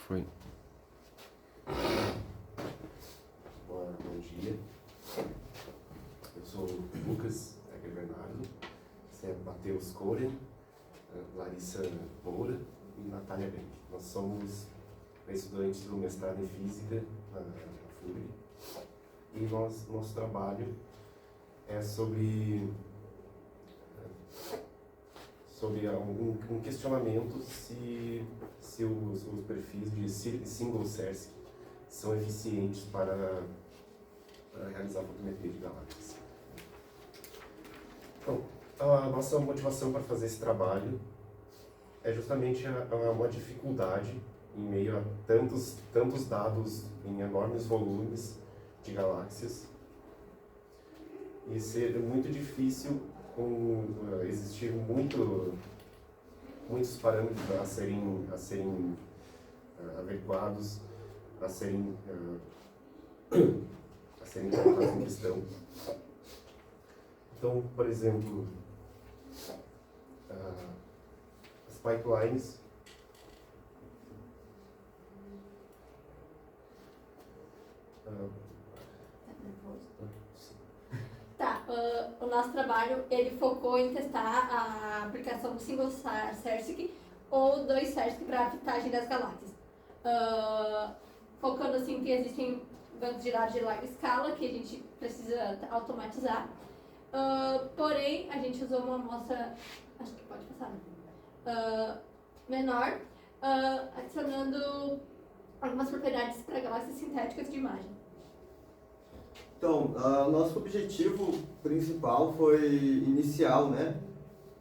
Foi. Bom dia. Eu sou o Lucas Egger Bernardo, esse é Matheus Coren, Larissa Moura e Natália Beck. Nós somos estudantes do mestrado em Física na FURG e nosso trabalho é sobre um questionamento se os perfis de single CERSC são eficientes para realizar a fotometria de galáxias. Então, a nossa motivação para fazer esse trabalho é justamente uma dificuldade em meio a tantos dados em enormes volumes de galáxias e ser muito difícil existir muitos parâmetros a serem averiguados, a serem colocados em questão. Então, por exemplo, as pipelines o nosso trabalho ele focou em testar a aplicação do single CERSC ou dois CERSC para a fitagem das galáxias. Focando assim que existem bancos de dados de larga escala que a gente precisa automatizar. Porém, a gente usou uma amostra, acho que pode passar, menor, adicionando algumas propriedades para galáxias sintéticas de imagem. Então, nosso objetivo principal inicial,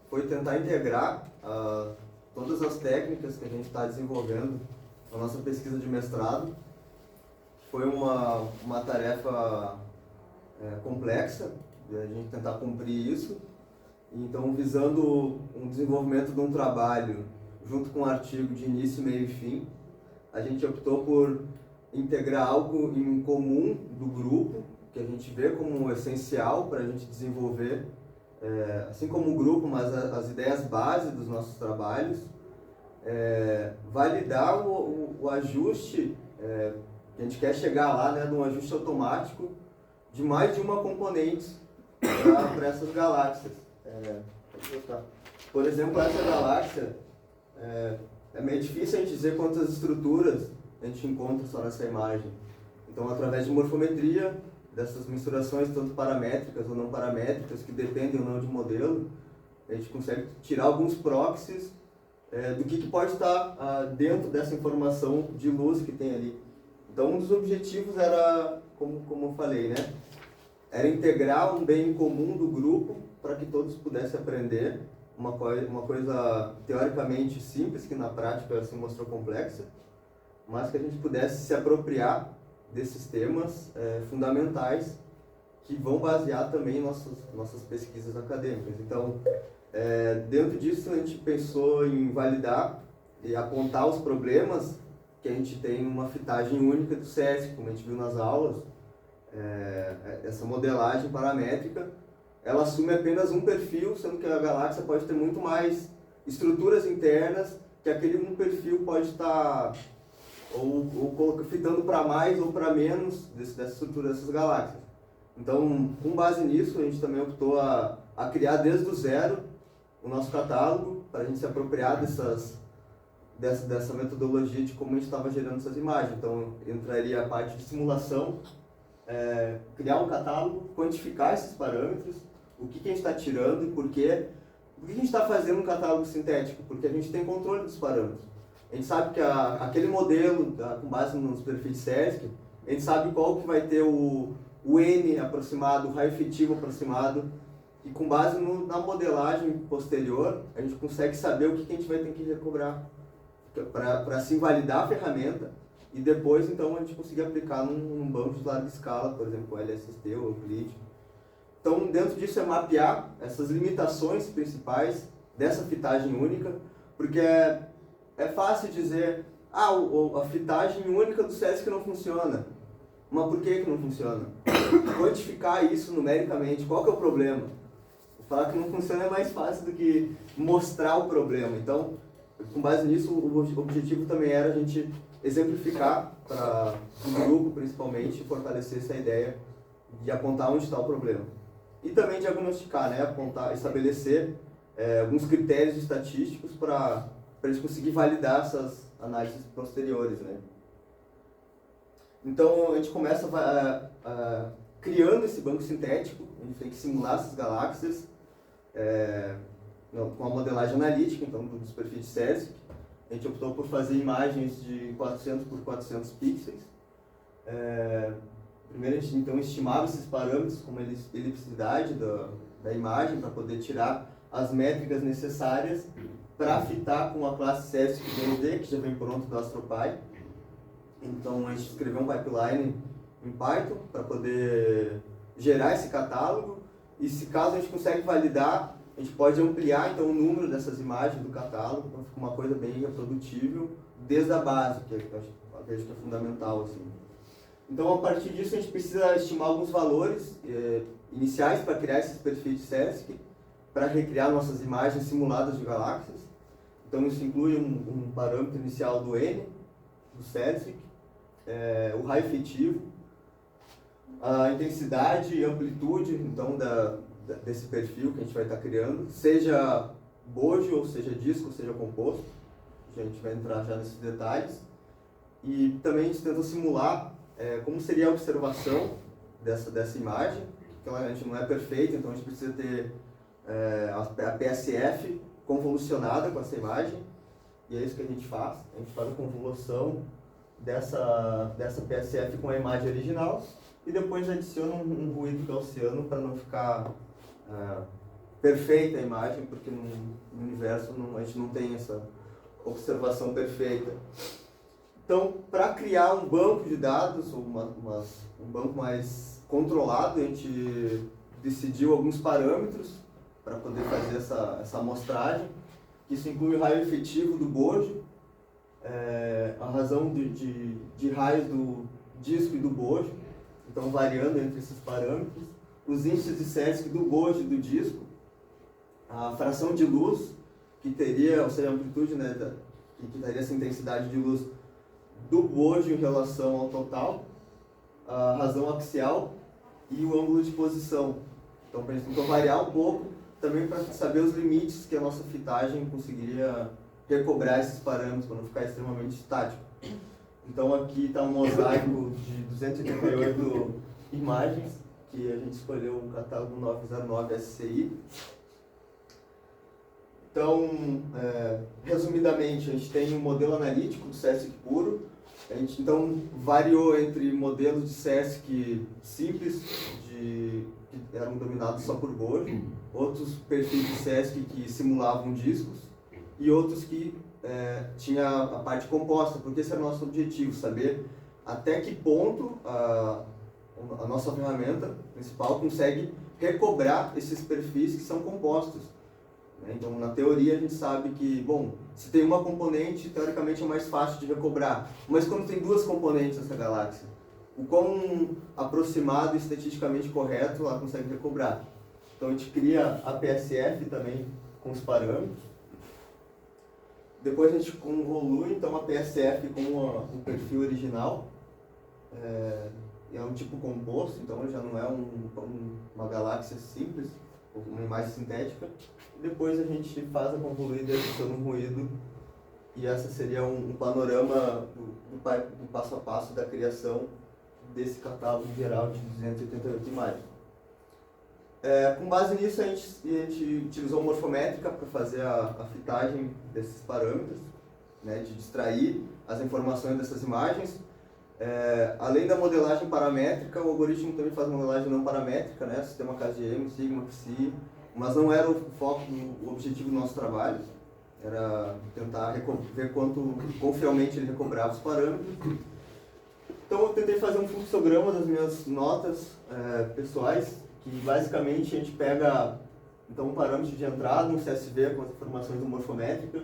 foi tentar integrar todas as técnicas que a gente está desenvolvendo na nossa pesquisa de mestrado. Foi uma tarefa complexa, de a gente tentar cumprir isso. Então, visando um desenvolvimento de um trabalho junto com um artigo de início, meio e fim, a gente optou por integrar algo em comum do grupo, que a gente vê como essencial para a gente desenvolver, assim como o grupo, mas as ideias base dos nossos trabalhos, validar o ajuste, que a gente quer chegar lá, de um ajuste automático de mais de uma componente para essas galáxias. Por exemplo, essa galáxia, é meio difícil a gente dizer quantas estruturas a gente encontra só nessa imagem. Então, através de morfometria, dessas misturações tanto paramétricas ou não paramétricas, que dependem ou não de modelo, a gente consegue tirar alguns proxies do que pode estar dentro dessa informação de luz que tem ali. Então, um dos objetivos era, como eu falei, era integrar um bem comum do grupo para que todos pudessem aprender uma coisa teoricamente simples, que na prática se mostrou complexa, mas que a gente pudesse se apropriar desses temas fundamentais que vão basear também nossas pesquisas acadêmicas. Então, dentro disso, a gente pensou em validar e apontar os problemas que a gente tem numa fitagem única do CERSC, como a gente viu nas aulas. Essa modelagem paramétrica, ela assume apenas um perfil, sendo que a galáxia pode ter muito mais estruturas internas, que aquele um perfil pode estar ou fitando para mais ou para menos dessa estrutura dessas galáxias. Então, com base nisso, a gente também optou a criar desde o zero o nosso catálogo, para a gente se apropriar dessa metodologia de como a gente estava gerando essas imagens. Então, entraria a parte de simulação, criar um catálogo, quantificar esses parâmetros, o que a gente está tirando e por quê. Por que a gente está fazendo um catálogo sintético? Porque a gente tem controle dos parâmetros. A gente sabe que aquele modelo, com base nos perfis CERSC, a gente sabe qual que vai ter o N aproximado, o raio efetivo aproximado, e com base na modelagem posterior, a gente consegue saber o que a gente vai ter que recobrar para assim validar a ferramenta e depois então a gente conseguir aplicar num banco de larga escala, por exemplo, o LSST ou o Euclid. Então, dentro disso é mapear essas limitações principais dessa fitagem única, porque é fácil dizer, a fitagem única do CERSC não funciona. Mas por que não funciona? Quantificar isso numericamente, qual que é o problema? Falar que não funciona é mais fácil do que mostrar o problema. Então, Com base nisso, o objetivo também era a gente exemplificar para o grupo, principalmente, fortalecer essa ideia de apontar onde está o problema. E também diagnosticar, né? Apontar, estabelecer alguns critérios estatísticos para a gente conseguir validar essas análises posteriores, né? Então, a gente começa criando esse banco sintético, a gente tem que simular essas galáxias com a modelagem analítica, então, dos perfis de CERSC. A gente optou por fazer imagens de 400 por 400 pixels. Primeiro, a gente então estimava esses parâmetros, como a elipticidade da imagem, para poder tirar as métricas necessárias para fitar com a classe CERSC 2D, que já vem pronto do AstroPy. Então, a gente escreveu um pipeline em Python para poder gerar esse catálogo. E se caso a gente consegue validar, a gente pode ampliar então o número dessas imagens do catálogo, então fica uma coisa bem reprodutível desde a base, que eu vejo que é fundamental, assim. Então, a partir disso, a gente precisa estimar alguns valores iniciais para criar esses perfis de CERSC, para recriar nossas imagens simuladas de galáxias. Então, isso inclui um parâmetro inicial do N, do CERSC, o raio efetivo, a intensidade e amplitude então, desse perfil que a gente vai estar criando, seja bojo, ou seja disco, ou seja composto. A gente vai entrar já nesses detalhes. E também a gente tenta simular como seria a observação dessa imagem, que a gente não é perfeita, então a gente precisa ter a PSF convolucionada com essa imagem, e é isso que a gente faz. A gente faz a convolução dessa PSF com a imagem original, e depois adiciona um ruído gaussiano para não ficar perfeita a imagem, porque no universo a gente não tem essa observação perfeita. Então, para criar um banco de dados, ou um banco mais controlado, a gente decidiu alguns parâmetros para poder fazer essa amostragem. Isso inclui o raio efetivo do bojo, a razão de raios do disco e do bojo, então variando entre esses parâmetros, os índices de CERSC do bojo e do disco, a fração de luz, que teria, ou seja, a amplitude, né, que daria essa intensidade de luz do bojo em relação ao total, a razão axial e o ângulo de posição. Então, a gente tentou variar um pouco, também para saber os limites que a nossa fitagem conseguiria recobrar esses parâmetros, para não ficar extremamente estático. Então, aqui está um mosaico de 288 imagens, que a gente escolheu o catálogo 909 SCI. Então, resumidamente, a gente tem um modelo analítico do CERSC puro. A gente, então, variou entre modelos de CERSC simples, que eram dominados só por bojo, outros perfis de CERSC que simulavam discos, e outros que tinha a parte composta, porque esse era o nosso objetivo, saber até que ponto a nossa ferramenta principal consegue recobrar esses perfis que são compostos. Então, na teoria, a gente sabe que, bom, se tem uma componente, teoricamente é mais fácil de recobrar. Mas quando tem duas componentes nessa galáxia, o quão aproximado e estatisticamente correto ela consegue recobrar. Então, a gente cria a PSF também com os parâmetros. Depois a gente convolui, então, a PSF com o perfil original. É um tipo composto, então já não é uma galáxia simples, uma imagem sintética. Depois a gente faz a convoluída adicionando um ruído, e essa seria um panorama do passo a passo da criação desse catálogo geral de 288 imagens. Com base nisso, a gente utilizou morfométrica para fazer a fitagem desses parâmetros, né, de extrair as informações dessas imagens. Além da modelagem paramétrica, o algoritmo também faz modelagem não paramétrica, né, sistema KGM, Sigma, Psi, mas não era o foco, o objetivo do nosso trabalho. Era tentar ver quão fielmente ele recobrava os parâmetros. Então eu tentei fazer um fluxograma das minhas notas pessoais, que basicamente a gente pega então, um parâmetro de entrada, um CSV com as informações do morfométrica,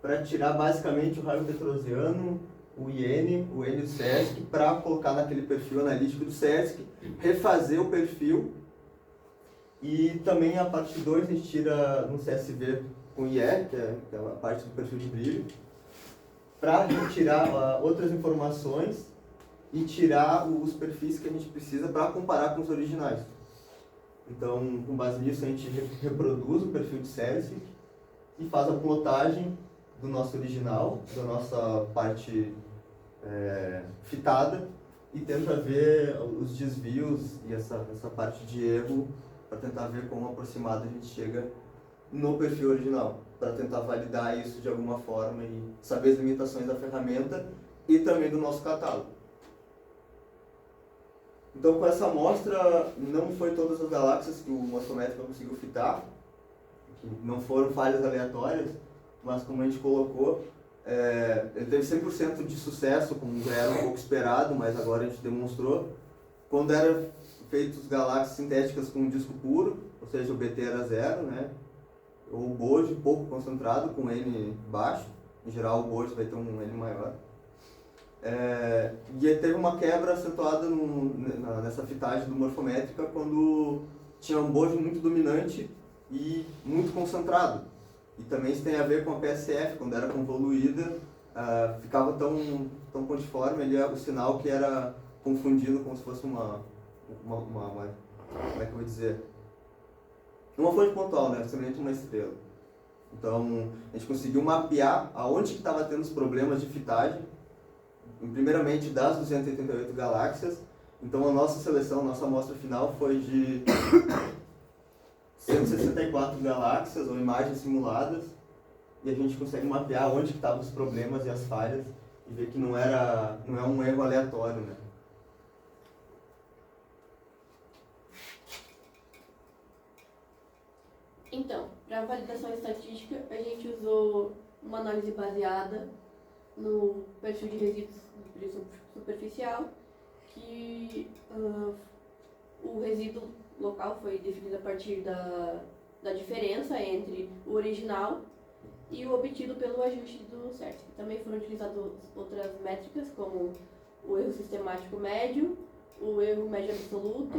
para tirar basicamente o raio petrosiano, o IN, o N do CERSC, para colocar naquele perfil analítico do CERSC, refazer o perfil, e também a parte 2 a gente tira no CSV com IE, que é a parte do perfil de brilho, para tirar outras informações e tirar os perfis que a gente precisa para comparar com os originais. Então, com base nisso, a gente reproduz o perfil de Cersei e faz a plotagem do nosso original, da nossa parte fitada, e tenta ver os desvios e essa parte de erro para tentar ver quão aproximado a gente chega no perfil original, para tentar validar isso de alguma forma e saber as limitações da ferramenta e também do nosso catálogo. Então, com essa amostra, não foi todas as galáxias que o Morfométrica conseguiu fitar, que não foram falhas aleatórias, mas como a gente colocou, ele teve 100% de sucesso, como já era um pouco esperado, mas agora a gente demonstrou. Quando eram feitos galáxias sintéticas com um disco puro, ou seja, o BT era 0, né? Ou o Bojo pouco concentrado, com N baixo. Em geral, o Bojo vai ter um N maior. E teve uma quebra acentuada nessa fitagem do Morfométrica quando tinha um Bojo muito dominante e muito concentrado. E também isso tem a ver com a PSF, quando era convoluída, ficava tão pontiforme ali o sinal que era confundido como se fosse uma como é que eu vou dizer? Uma fonte pontual, né? Simplesmente uma estrela. Então, a gente conseguiu mapear aonde que estava tendo os problemas de fitagem, primeiramente das 288 galáxias. Então, a nossa seleção, a nossa amostra final foi de 164 galáxias ou imagens simuladas, e a gente consegue mapear onde que estavam os problemas e as falhas e ver que não é um erro aleatório, né? Então, para validação estatística, a gente usou uma análise baseada no perfil de resíduos do brilho superficial, que o resíduo local foi definido a partir da diferença entre o original e o obtido pelo ajuste do CERT. Também foram utilizadas outras métricas, como o erro sistemático médio, o erro médio absoluto,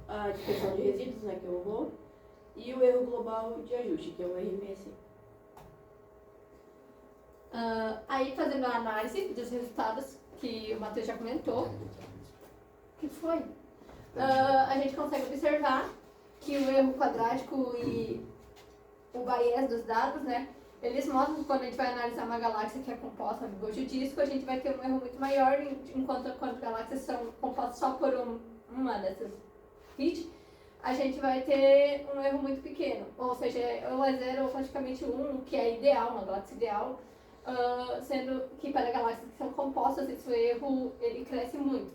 a dispersão de resíduos, né, que é o RO, e o erro global de ajuste, que é o RMSE. Aí, fazendo a análise dos resultados que o Matheus já comentou, o que foi? A gente consegue observar que o erro quadrático e o bias dos dados, né, eles mostram que quando a gente vai analisar uma galáxia que é composta de Bojo disco, a gente vai ter um erro muito maior, enquanto quando galáxias são compostas só por uma dessas fit, a gente vai ter um erro muito pequeno. Ou seja, ou é 0 ou praticamente 1, que é ideal, uma galáxia ideal, sendo que para galáxias que são compostas, esse erro ele cresce muito.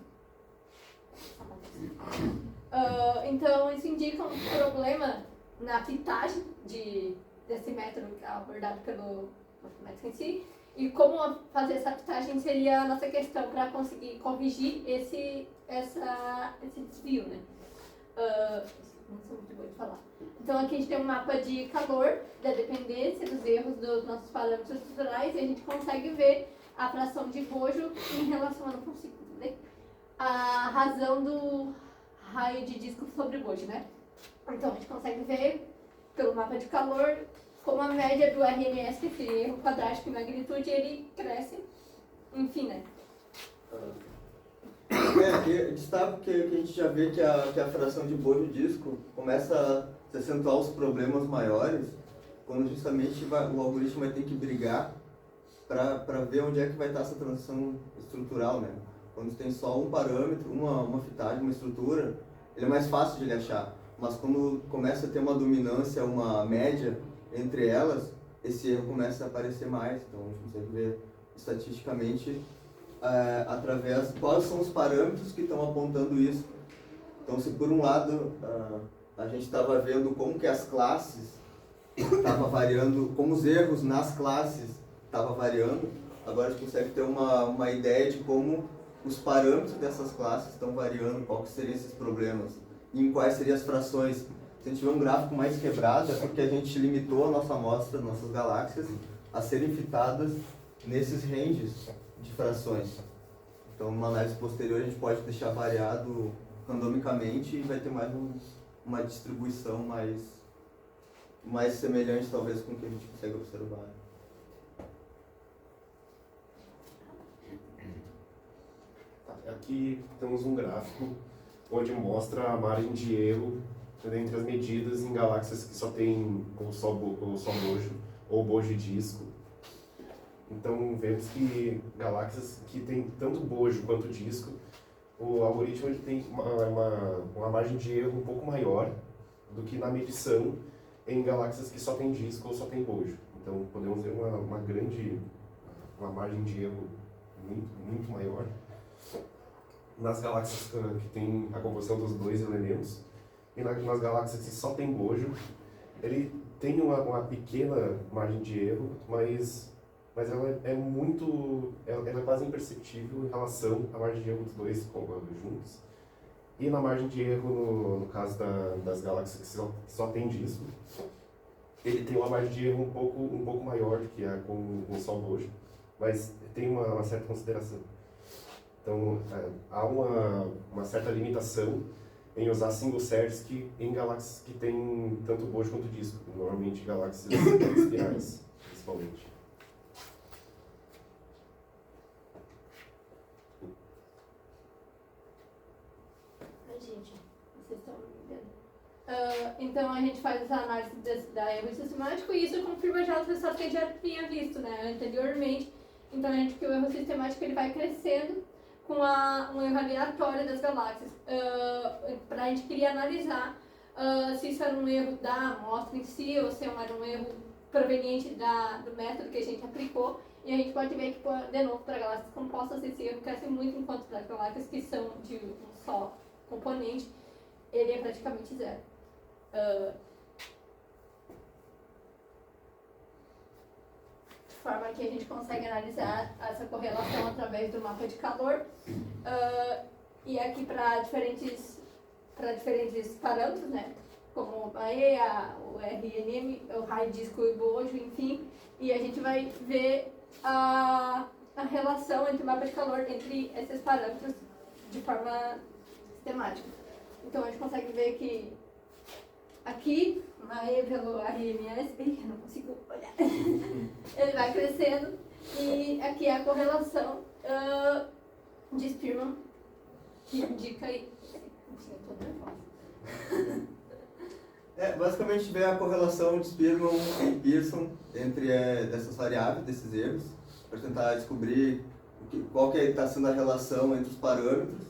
Então, isso indica um problema na fitagem desse método abordado pelo Morfométrica em si, e como fazer essa fitagem seria a nossa questão para conseguir corrigir esse desvio, né? Não sou muito boa de falar. Então, aqui a gente tem um mapa de calor, da dependência dos erros dos nossos parâmetros estruturais, e a gente consegue ver a fração de Bojo em relação a, não consigo ler, a razão do raio de disco sobre Bojo, né? Então, a gente consegue ver, pelo mapa de calor, como a média do RMS, esse erro quadrático em magnitude, ele cresce, enfim, né? Destaco que a gente já vê que a fração de Bojo disco começa a se acentuar os problemas maiores, quando justamente o algoritmo vai ter que brigar para ver onde é que vai estar essa transição estrutural, né? Quando tem só um parâmetro, uma fitagem, uma estrutura, ele é mais fácil de ele achar. Mas quando começa a ter uma dominância, uma média entre elas, esse erro começa a aparecer mais. Então a gente consegue ver estatisticamente através quais são os parâmetros que estão apontando isso. Então, se por um lado a gente estava vendo como que as classes estavam variando, como os erros nas classes estavam variando, agora a gente consegue ter uma ideia de como os parâmetros dessas classes estão variando, quais seriam esses problemas e em quais seriam as frações. Se a gente tiver um gráfico mais quebrado, é porque a gente limitou a nossa amostra, nossas galáxias, a serem fitadas nesses ranges de frações. Então, numa análise posterior, a gente pode deixar variado randomicamente e vai ter mais uma distribuição mais mais semelhante talvez com o que a gente consegue observar. Aqui temos um gráfico onde mostra a margem de erro entre as medidas em galáxias que só tem ou só bojo ou bojo e disco. Então vemos que galáxias que tem tanto bojo quanto disco, o algoritmo ele tem uma margem de erro um pouco maior do que na medição em galáxias que só tem disco ou só tem bojo. Então podemos ver uma margem de erro muito maior nas galáxias que tem a composição dos dois elementos, e nas galáxias que só tem bojo, ele tem uma pequena margem de erro, mas ela é quase imperceptível em relação à margem de erro dos dois juntos. E na margem de erro, no caso das galáxias que só tem disco, ele tem uma margem de erro um pouco maior do que a com só bojo, mas tem uma certa consideração. Então, há uma certa limitação em usar single Sierski em galáxias que têm tanto bojo quanto disco, normalmente galáxias espirais, principalmente. Ai, gente, vocês estão me entendendo. Então, a gente faz essa análise da erro sistemático e isso confirma já os resultados que a gente já tinha visto, né, anteriormente. Então, que o erro sistemático ele vai crescendo com um erro aleatório das galáxias. Para a gente queria analisar se isso era um erro da amostra em si ou se era um erro proveniente do método que a gente aplicou. E a gente pode ver que, de novo, para galáxias compostas, esse erro cresce muito, enquanto para galáxias que são de um só componente, ele é praticamente zero. De forma que a gente consegue analisar essa correlação através do mapa de calor. E aqui para diferentes parâmetros, né? Como a EA, o RNM, o raio disco e bojo, enfim. E a gente vai ver a relação entre o mapa de calor entre esses parâmetros de forma sistemática. Então a gente consegue ver que aqui, pelo RMS, eu não consigo olhar, ele vai crescendo e aqui é a correlação de Spearman, que indica aí. Eu tô nervosa. Basicamente ver a correlação de Spearman e Pearson entre dessas variáveis, desses erros, para tentar descobrir qual que está sendo a relação entre os parâmetros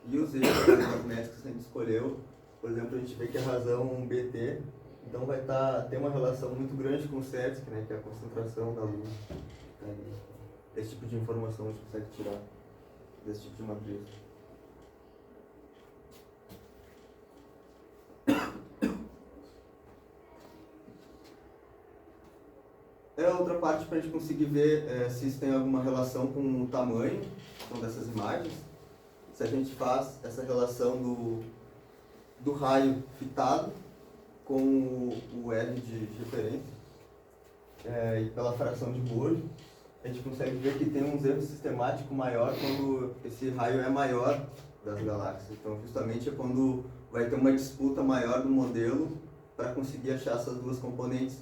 e os erros das métricas que a gente escolheu. Por exemplo, a gente vê que a razão BT, então vai ter uma relação muito grande com o Sierski, né, que é a concentração da luz. Esse tipo de informação a gente consegue tirar desse tipo de matriz. Outra parte para a gente conseguir ver se isso tem alguma relação com o tamanho dessas imagens. Se a gente faz essa relação do raio fitado com o R de referência e pela fração de bojo, a gente consegue ver que tem um erro sistemático maior quando esse raio é maior das galáxias. Então, justamente é quando vai ter uma disputa maior do modelo para conseguir achar essas duas componentes,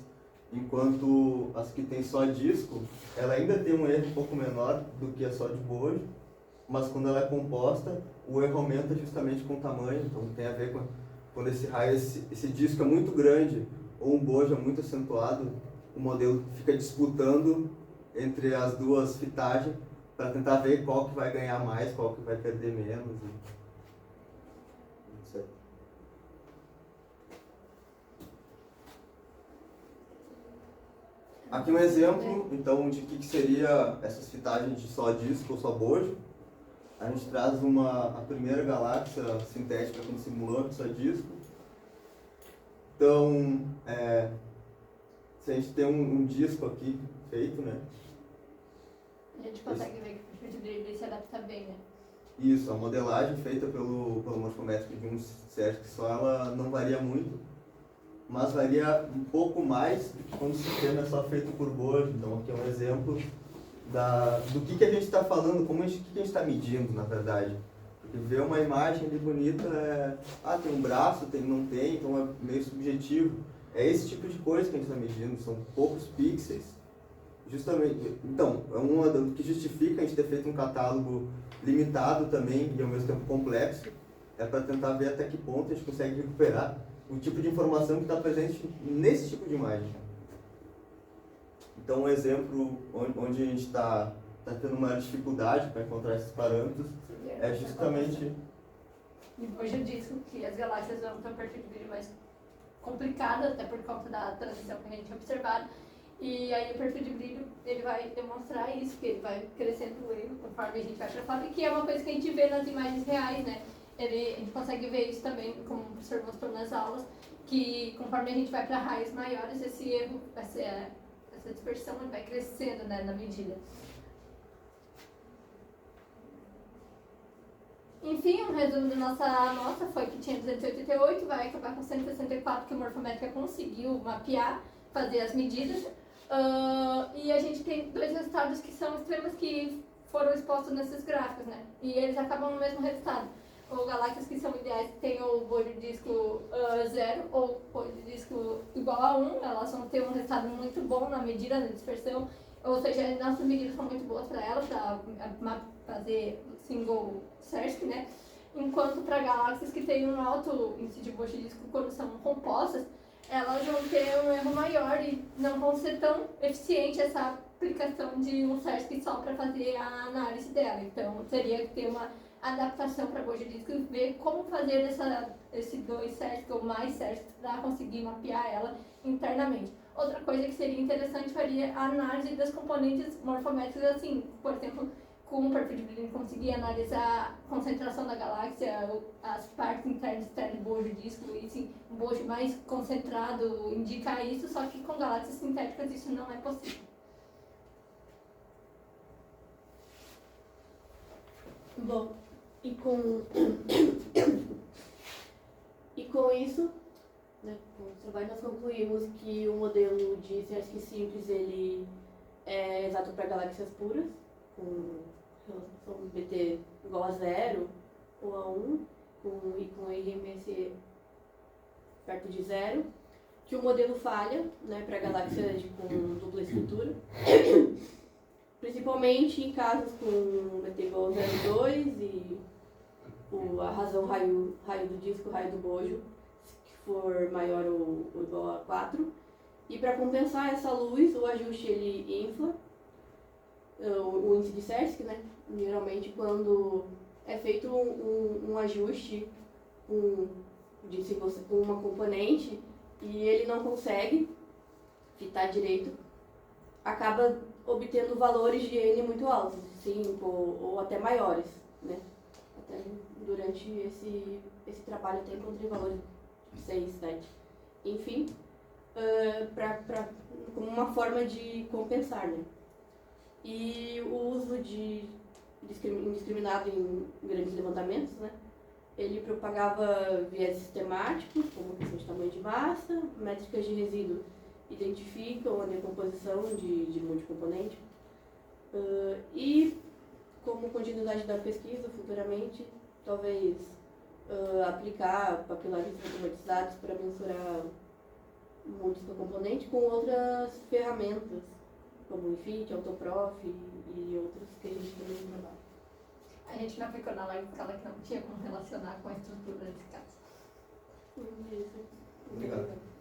enquanto as que tem só disco, ela ainda tem um erro um pouco menor do que a só de bojo, mas quando ela é composta, o erro aumenta justamente com o tamanho. Então tem a ver com quando esse raio, esse disco é muito grande ou um bojo é muito acentuado, o modelo fica disputando entre as duas fitagens para tentar ver qual que vai ganhar mais, qual que vai perder menos. Etc. Aqui um exemplo, então, de que seria essas fitagens de só disco ou só bojo. A gente traz a primeira galáxia sintética que a gente simulou, só disco. Então, se a gente tem um disco aqui feito, né? A gente consegue ver que o perfil dele se adapta bem, né? Isso, a modelagem feita pelo morfométrico de um Sierski só, ela não varia muito, mas varia um pouco mais do que quando o sistema é só feito por bojo. Então aqui é um exemplo do que a gente está falando, o que a gente está medindo, na verdade. Porque ver uma imagem ali bonita tem um braço, não tem, então é meio subjetivo. É esse tipo de coisa que a gente está medindo, são poucos pixels. Justamente, então, é uma do que justifica a gente ter feito um catálogo limitado também e ao mesmo tempo complexo, é para tentar ver até que ponto a gente consegue recuperar o tipo de informação que está presente nesse tipo de imagem. Então, um exemplo onde a gente está tendo uma dificuldade para encontrar esses parâmetros é justamente... Hoje eu disse que as galáxias vão ter um perfil de brilho mais complicado, até por conta da transição que a gente observado. E aí o perfil de brilho, ele vai demonstrar isso, que ele vai crescendo o erro conforme a gente vai para fora, que é uma coisa que a gente vê nas imagens reais, né? A gente consegue ver isso também, como o professor mostrou nas aulas, que conforme a gente vai para raios maiores, esse erro, essa dispersão vai crescendo, né, na medida. Enfim, um resumo da nossa amostra foi que tinha 288, vai acabar com 164 que o Morfométrica conseguiu mapear, fazer as medidas. E a gente tem dois resultados que são extremos que foram expostos nesses gráficos, né? E eles acabam no mesmo resultado. Ou galáxias que são ideais que têm o bolho de disco 0 ou bolho de disco igual a 1, elas vão ter um resultado muito bom na medida da dispersão. Ou seja, nossas medidas são muito boas para elas, para fazer single CERSC, né? Enquanto para galáxias que têm um alto índice de bolho de disco quando são compostas, elas vão ter um erro maior e não vão ser tão eficiente essa aplicação de um CERSC só para fazer a análise dela. Então, teria que ter uma adaptação para bolha de disco e ver como fazer esse 2 CERSC ou mais CERSC para conseguir mapear ela internamente. Outra coisa que seria interessante seria a análise das componentes morfométricas, assim, por exemplo, com o perfil de brilho conseguir analisar a concentração da galáxia, as partes internas e externas do bojo disco, e sim, um bojo mais concentrado indica isso, só que com galáxias sintéticas isso não é possível. Bom, e com isso, né, com o trabalho nós concluímos que o modelo de CERSC simples ele é exato para galáxias puras, com relação BT igual a 0 ou a 1, e com IMS perto de 0, que o modelo falha, né, para galáxias com dupla estrutura, principalmente em casos com BT igual a 0,2 e a razão raio do disco, raio do bojo, que for maior ou igual a 4. E para compensar essa luz, o ajuste ele infla o índice de CERSC, né? Geralmente quando é feito um ajuste com uma componente e ele não consegue fitar direito, acaba obtendo valores de N muito altos, 5 ou até maiores, né? Até durante esse trabalho até encontrei valores de 6, 7. Enfim, como uma forma de compensar, né? E o uso indiscriminado em grandes levantamentos, né? Ele propagava viés sistemáticos, como questão de tamanho de massa, métricas de resíduo identificam a decomposição de multicomponente. E como continuidade da pesquisa, futuramente, talvez aplicar papilares automatizados para mensurar multicomponente com outras ferramentas, como o Infinity, Autoprof e outros que a gente também trabalha. A gente não aplicou na larga escala que não tinha como relacionar com a estrutura desse caso. Isso. Obrigado.